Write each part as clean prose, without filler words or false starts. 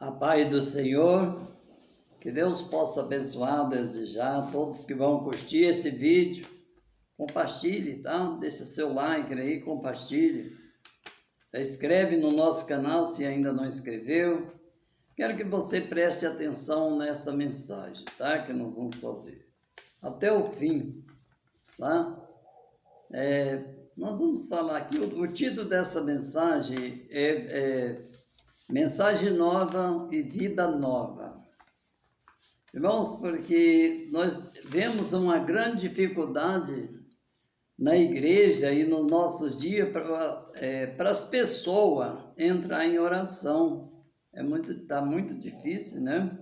A paz do Senhor, que Deus possa abençoar desde já todos que vão curtir esse vídeo. Compartilhe, tá? Deixa seu like aí, compartilhe. Inscreve no nosso canal se ainda não inscreveu. Quero que você preste atenção nesta mensagem, tá? Que nós vamos fazer até o fim, tá? Nós vamos falar aqui, o título dessa mensagem é Mensagem Nova e Vida Nova. Irmãos, porque nós vemos uma grande dificuldade na igreja e nos nossos dias para as pessoas entrar em oração. Tá muito difícil, né?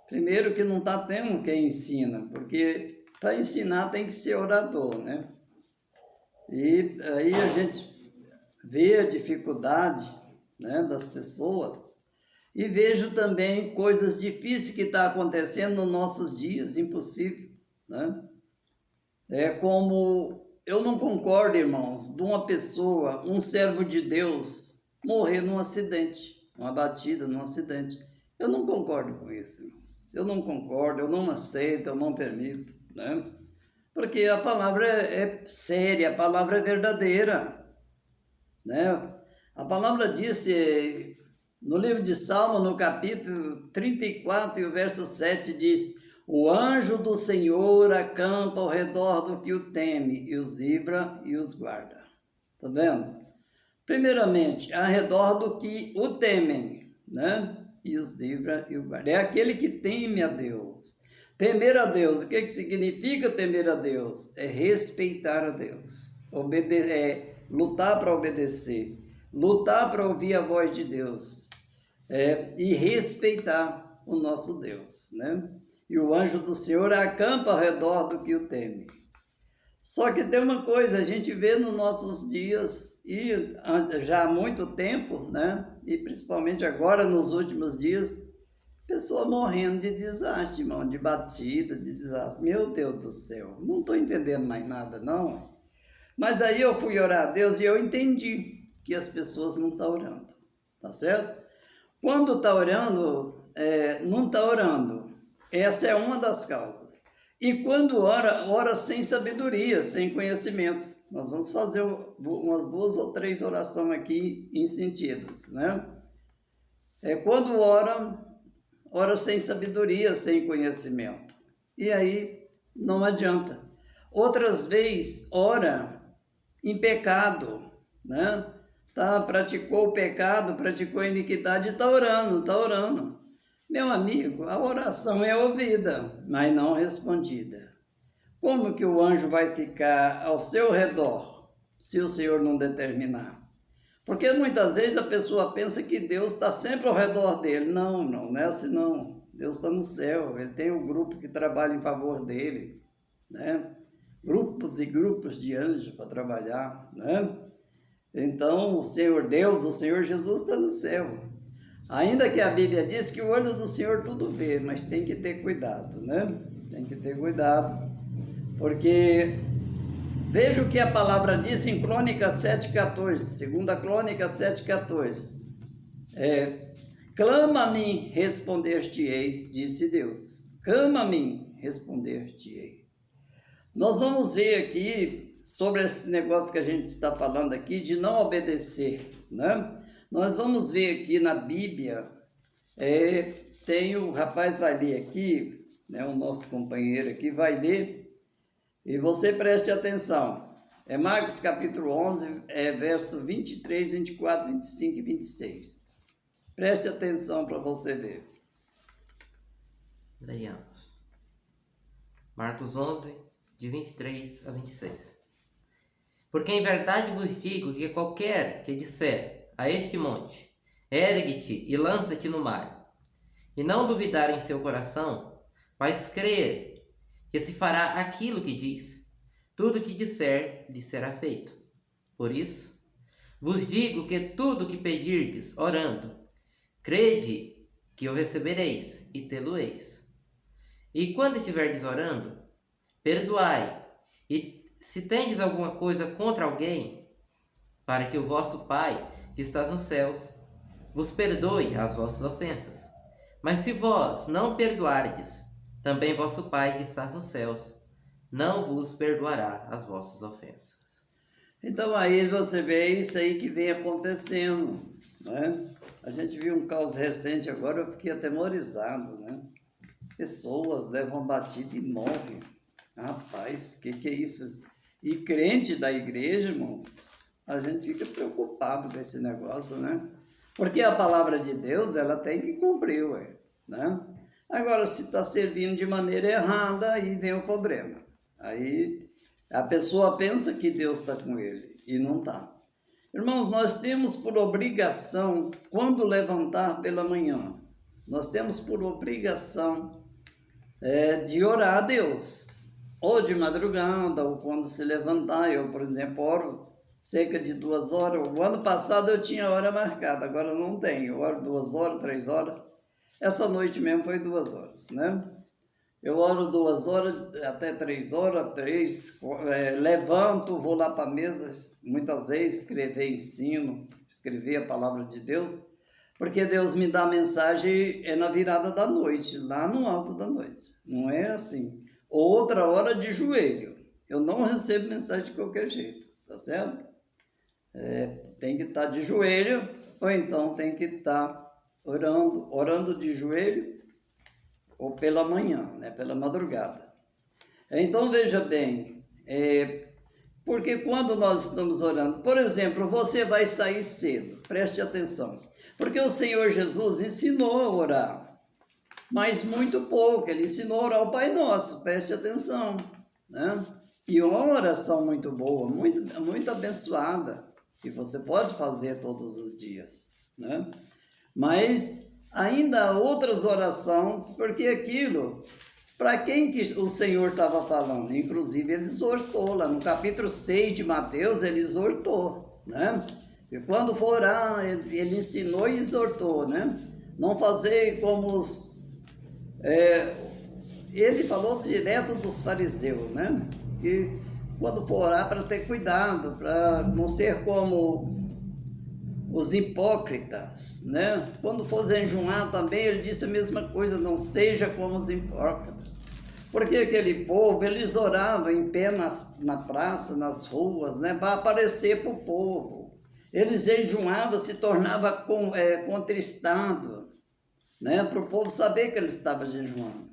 Primeiro que não está tendo quem ensina, porque para ensinar tem que ser orador, né? E aí a gente vê a dificuldade, né, das pessoas e vejo também coisas difíceis que estão acontecendo nos nossos dias, impossível, né? Como eu não concordo, irmãos, de uma pessoa, um servo de Deus, morrer num acidente, uma batida num acidente. Eu não concordo com isso, irmãos. Eu não concordo, eu não aceito, eu não permito, né? Porque a palavra é séria, a palavra é verdadeira, né? A palavra diz no livro de Salmo, no capítulo 34 e o verso 7 diz: o anjo do Senhor acampa ao redor do que o teme e os livra e os guarda. Tá vendo? Primeiramente, ao redor do que o temem, né? E os livra e os guarda. É aquele que teme a Deus. Temer a Deus, o que significa temer a Deus? É respeitar a Deus, lutar para obedecer, lutar para ouvir a voz de Deus, e respeitar o nosso Deus, né? E o anjo do Senhor acampa ao redor do que o teme. Só que tem uma coisa, a gente vê nos nossos dias, e já há muito tempo, né? E principalmente agora nos últimos dias, pessoa morrendo de desastre, irmão, de batida, de desastre. Meu Deus do céu, não estou entendendo mais nada, não. Mas aí eu fui orar a Deus e eu entendi que as pessoas não estão orando, tá certo? Quando está orando, não está orando. Essa é uma das causas. E quando ora sem sabedoria, sem conhecimento. Nós vamos fazer umas 2 ou 3 orações aqui em sentidos, né? Quando ora sem sabedoria, sem conhecimento. E aí não adianta. Outras vezes, ora em pecado, né? Praticou o pecado, praticou a iniquidade e está orando. Meu amigo, a oração é ouvida, mas não respondida. Como que o anjo vai ficar ao seu redor, se o Senhor não determinar? Porque muitas vezes a pessoa pensa que Deus está sempre ao redor dele. Não é assim não. Deus está no céu, ele tem um grupo que trabalha em favor dele, né? Grupos e grupos de anjos para trabalhar, né? Então, o Senhor Deus, o Senhor Jesus está no céu. Ainda que a Bíblia diz que o olho do Senhor tudo vê, mas tem que ter cuidado, né? Tem que ter cuidado, porque veja o que a palavra diz em Crônicas 7,14, 2 Crônicas 7,14. Clama a mim, responder-te-ei, disse Deus. Clama a mim, responder-te-ei. Nós vamos ver aqui sobre esse negócio que a gente está falando aqui, de não obedecer, né? Nós vamos ver aqui na Bíblia, o rapaz vai ler aqui, né, o nosso companheiro aqui vai ler, e você preste atenção. Marcos capítulo 11, verso 23, 24, 25 e 26. Preste atenção para você ver. Leiamos. Marcos 11, de 23 a 26. Porque em verdade vos digo que qualquer que disser a este monte, ergue-te e lança-te no mar, e não duvidar em seu coração, mas crer que se fará aquilo que diz, tudo o que disser lhe será feito. Por isso, vos digo que tudo o que pedirdes orando, crede que o recebereis e tê-lo-eis. E quando estiverdes orando, perdoai, e se tendes alguma coisa contra alguém, para que o vosso Pai, que estás nos céus, vos perdoe as vossas ofensas. Mas se vós não perdoardes, também vosso Pai que está nos céus não vos perdoará as vossas ofensas. Então aí você vê isso aí que vem acontecendo, né? A gente viu um caso recente agora, eu fiquei atemorizado, né? Pessoas levam batida e morrem. Rapaz, que é isso? E crente da igreja, irmãos, a gente fica preocupado com esse negócio, né? Porque a palavra de Deus, ela tem que cumprir, ué, né? Agora, se está servindo de maneira errada, aí vem o problema. Aí a pessoa pensa que Deus está com ele e não está. Irmãos, nós temos por obrigação, quando levantar pela manhã, nós temos por obrigação de orar a Deus. Ou de madrugada, ou quando se levantar. Eu, por exemplo, oro cerca de 2 horas. O ano passado eu tinha hora marcada, agora não tenho. Eu oro 2 horas, 3 horas. Essa noite mesmo foi 2 horas, né? Eu oro 2 horas, até 3 horas, levanto, vou lá para a mesa, muitas vezes escrever ensino, escrever a palavra de Deus, porque Deus me dá a mensagem na virada da noite, lá no alto da noite, não é assim. Outra hora de joelho, eu não recebo mensagem de qualquer jeito, tá certo? Tem que estar de joelho, ou então tem que estar orando de joelho, ou pela manhã, né, pela madrugada. Então, veja bem, porque quando nós estamos orando, por exemplo, você vai sair cedo, preste atenção, porque o Senhor Jesus ensinou a orar, mas muito pouco, ele ensinou a orar o Pai Nosso, preste atenção, né? E uma oração muito boa, muito abençoada, que você pode fazer todos os dias, né? Mas ainda há outras orações, porque aquilo, para quem que o Senhor estava falando? Inclusive, ele exortou lá no capítulo 6 de Mateus, ele exortou, né? E quando for orar, ele ensinou e exortou, né? Não fazer como ele falou direto dos fariseus, né? Que quando for orar, para ter cuidado, para não ser como os hipócritas, né? Quando for jejuar também, ele disse a mesma coisa, não seja como os hipócritas. Porque aquele povo, eles oravam em pé na praça, nas ruas, né? Para aparecer para o povo. Eles jejuavam, se tornava contristado, né? Para o povo saber que ele estava jejuando.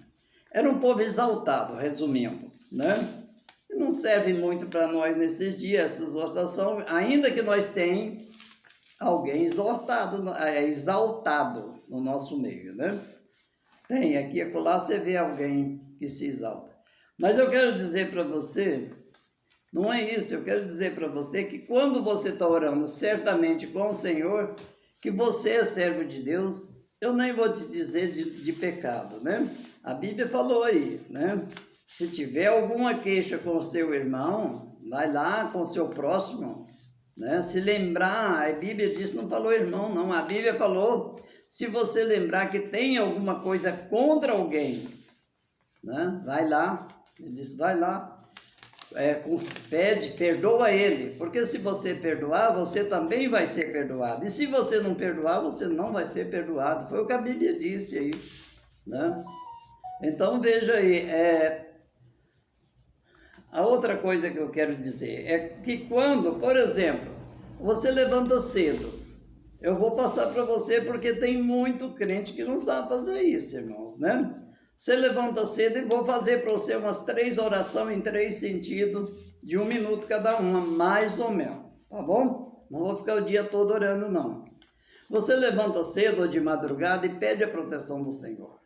Era um povo exaltado, resumindo, né? E não serve muito para nós nesses dias, essa exortação, ainda que nós tenhamos alguém exaltado no nosso meio, né? Tem, aqui e acolá você vê alguém que se exalta. Mas eu quero dizer para você, não é isso, eu quero dizer para você que quando você está orando certamente com o Senhor, que você é servo de Deus, eu nem vou te dizer de pecado, né? A Bíblia falou aí, né? Se tiver alguma queixa com o seu irmão, vai lá com o seu próximo, né? Se lembrar, a Bíblia disse, não falou irmão, não. A Bíblia falou, se você lembrar que tem alguma coisa contra alguém, né? Vai lá, ele disse, vai lá, pede, perdoa ele, porque se você perdoar, você também vai ser perdoado. E se você não perdoar, você não vai ser perdoado. Foi o que a Bíblia disse aí, né? Então, veja aí, a outra coisa que eu quero dizer é que quando, por exemplo, você levanta cedo, eu vou passar para você porque tem muito crente que não sabe fazer isso, irmãos, né? Você levanta cedo e vou fazer para você umas 3 orações em 3 sentidos, de 1 minuto cada uma, mais ou menos, tá bom? Não vou ficar o dia todo orando, não. Você levanta cedo ou de madrugada e pede a proteção do Senhor.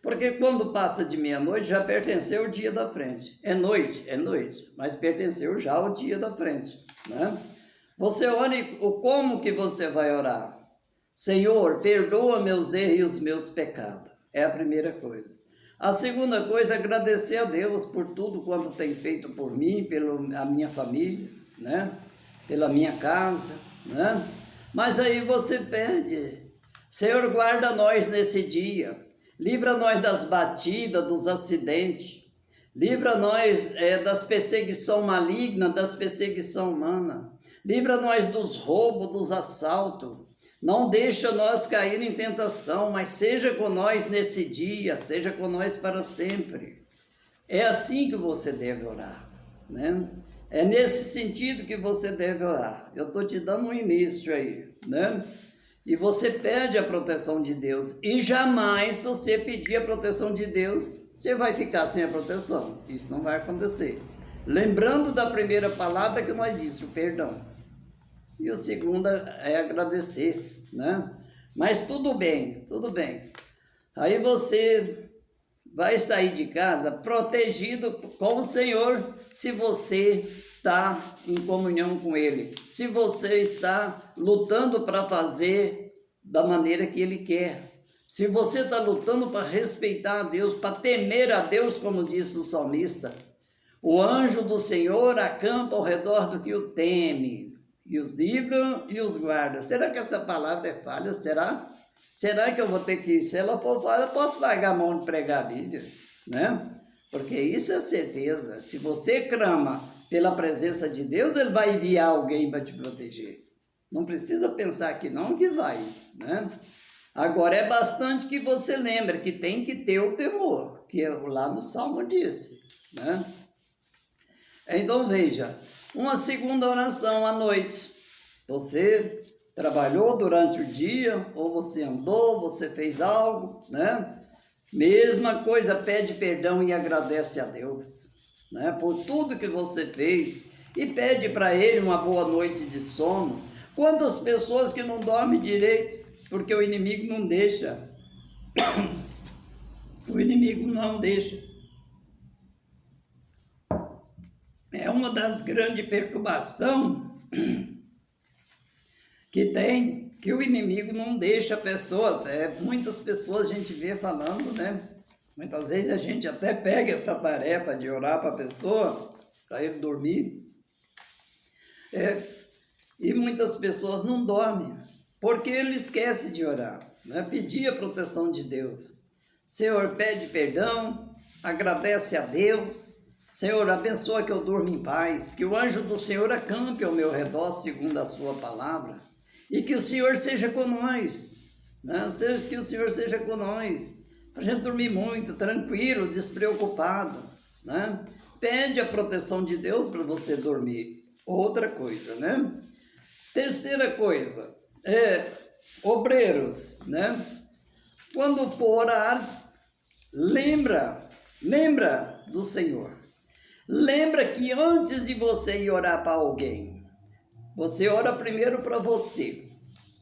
Porque quando passa de meia-noite, já pertenceu o dia da frente. É noite, mas pertenceu já o dia da frente, né? Você ora como que você vai orar? Senhor, perdoa meus erros e os meus pecados. É a primeira coisa. A segunda coisa é agradecer a Deus por tudo quanto tem feito por mim, pela minha família, né? Pela minha casa, né? Mas aí você pede, Senhor, guarda nós nesse dia. Livra nós das batidas, dos acidentes. Livra nós das perseguições malignas, das perseguições humanas. Livra nós dos roubos, dos assaltos. Não deixa nós cair em tentação, mas seja com nós nesse dia, seja com nós para sempre. É assim que você deve orar, né? É nesse sentido que você deve orar. Eu estou te dando um início aí, né? E você pede a proteção de Deus. E jamais, se você pedir a proteção de Deus, você vai ficar sem a proteção. Isso não vai acontecer. Lembrando da primeira palavra que nós disse, o perdão. E a segunda é agradecer, né? Mas tudo bem, tudo bem. Aí você vai sair de casa protegido com o Senhor, se você está em comunhão com Ele, se você está lutando para fazer da maneira que Ele quer, se você está lutando para respeitar a Deus, para temer a Deus, como disse o salmista, o anjo do Senhor acampa ao redor do que o teme, e os livra e os guarda. Será que essa palavra é falha? Será? Será que eu vou ter que, se ela for falha, eu posso largar a mão de pregar a Bíblia, né? Porque isso é certeza. Se você clama pela presença de Deus, Ele vai enviar alguém para te proteger. Não precisa pensar que não, que vai, né? Agora é bastante que você lembre que tem que ter o temor, que lá no Salmo disse, né? Então veja, uma segunda oração à noite. Você trabalhou durante o dia, ou você andou, você fez algo, né? Mesma coisa, pede perdão e agradece a Deus, né? Por tudo que você fez, e pede para Ele uma boa noite de sono. Quantas pessoas que não dormem direito, porque o inimigo não deixa. O inimigo não deixa. É uma das grandes perturbações que tem, que o inimigo não deixa a pessoa. Muitas pessoas a gente vê falando, né? Muitas vezes a gente até pega essa tarefa de orar para a pessoa, para ele dormir. E muitas pessoas não dormem, porque ele esquece de orar, né? Pedir a proteção de Deus. Senhor, pede perdão, agradece a Deus. Senhor, abençoa que eu durma em paz, que o anjo do Senhor acampe ao meu redor, segundo a sua palavra, e que o Senhor seja com nós, né? Que o Senhor seja com nós, para a gente dormir muito, tranquilo, despreocupado, né? Pede a proteção de Deus para você dormir. Outra coisa, né? Terceira coisa, obreiros, né? Quando for orar, lembra do Senhor. Lembra que antes de você ir orar para alguém, você ora primeiro para você.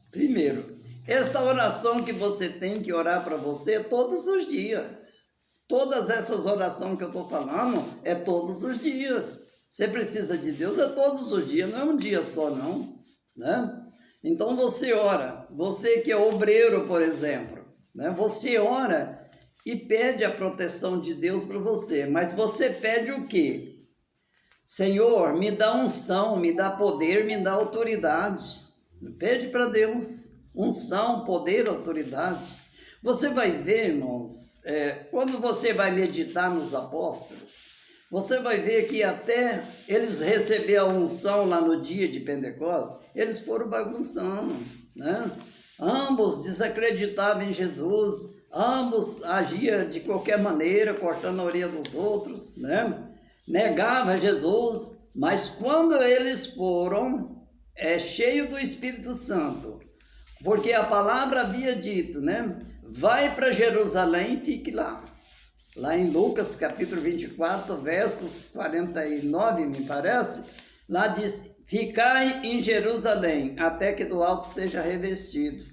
Primeiro, esta oração que você tem que orar para você todos os dias. Todas essas orações que eu estou falando é todos os dias. Você precisa de Deus é todos os dias, não é um dia só não, né? Então você ora, você que é obreiro, por exemplo, né? Você ora e pede a proteção de Deus para você, mas você pede o quê? Senhor, me dá unção, me dá poder, me dá autoridade. Pede para Deus unção, poder, autoridade. Você vai ver, irmãos, quando você vai meditar nos apóstolos, você vai ver que até eles receberam a unção lá no dia de Pentecostes, eles foram bagunçando, né? Ambos desacreditavam em Jesus, ambos agiam de qualquer maneira, cortando a orelha dos outros, né? Negavam Jesus, mas quando eles foram cheios do Espírito Santo, porque a palavra havia dito, né? Vai para Jerusalém e fique lá. Lá em Lucas capítulo 24, versos 49, me parece, lá diz, ficai em Jerusalém, até que do alto seja revestido.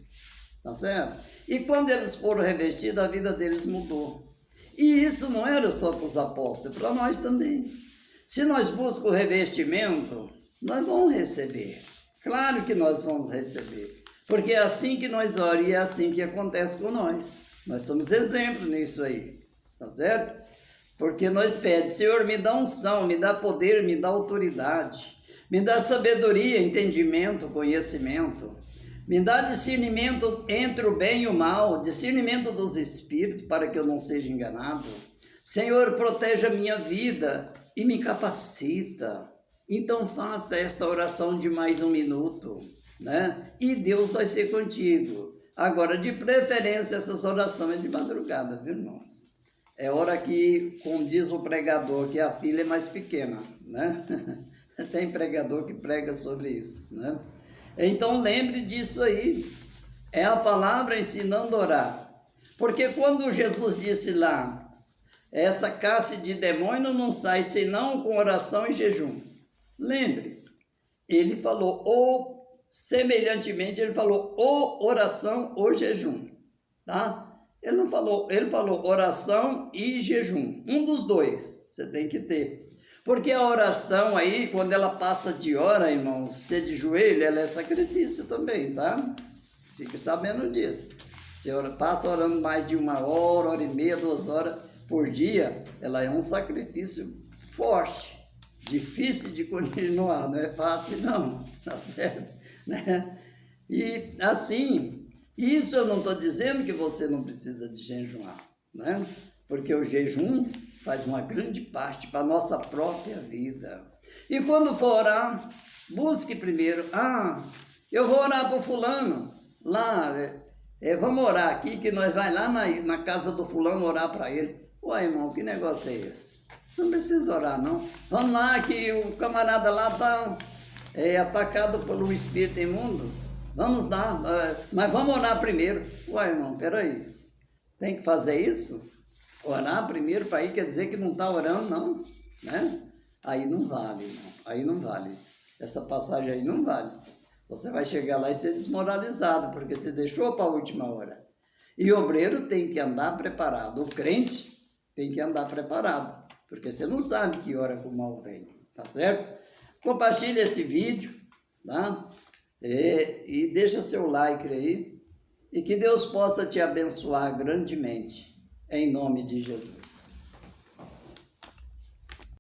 Tá certo? E quando eles foram revestidos, a vida deles mudou. E isso não era só para os apóstolos, para nós também. Se nós buscamos o revestimento, nós vamos receber. Claro que nós vamos receber. Porque é assim que nós oramos e é assim que acontece com nós. Nós somos exemplo nisso aí. Tá certo? Porque nós pedimos, Senhor, me dá unção, me dá poder, me dá autoridade. Me dá sabedoria, entendimento, conhecimento. Me dá discernimento entre o bem e o mal, discernimento dos espíritos, para que eu não seja enganado. Senhor, protege a minha vida e me capacita. Então faça essa oração de mais um minuto. né? E Deus vai ser contigo. Agora, de preferência, essas orações de madrugada, viu, irmãos? É hora que, como diz o pregador, que a filha é mais pequena, né? Tem pregador que prega sobre isso, né? Então, lembre disso aí. É a palavra ensinando a orar. Porque quando Jesus disse lá, essa classe de demônio não sai senão com oração e jejum. Lembre, ele falou, ou semelhantemente, ele falou, ou oração ou jejum, tá? Ele não falou, ele falou oração e jejum, um dos dois, você tem que ter. Porque a oração aí, quando ela passa de hora, irmãos, ser de joelho, ela é sacrifício também, tá? Fique sabendo disso. Se passa orando mais de 1 hora, 1h30, 2 horas por dia, ela é um sacrifício forte, difícil de continuar, não é fácil não, tá certo? Né? E assim, isso eu não estou dizendo que você não precisa de jejuar, né? Porque o jejum faz uma grande parte para a nossa própria vida. E quando for orar, busque primeiro, eu vou orar para o fulano, lá, vamos orar aqui, que nós vai lá na casa do fulano orar para ele. Ué, irmão, que negócio é esse? Não precisa orar, não. Vamos lá, que o camarada lá está atacado pelo espírito imundo. Vamos lá, mas vamos orar primeiro. Ué, irmão, peraí, tem que fazer isso? Orar primeiro para ir quer dizer que não está orando, não, né? Aí não vale, irmão, aí não vale. Essa passagem aí não vale. Você vai chegar lá e ser desmoralizado, porque você deixou para a última hora. E o obreiro tem que andar preparado, o crente tem que andar preparado, porque você não sabe que hora que o mal vem, tá certo? Compartilhe esse vídeo, tá? E deixa seu like aí, e que Deus possa te abençoar grandemente, em nome de Jesus.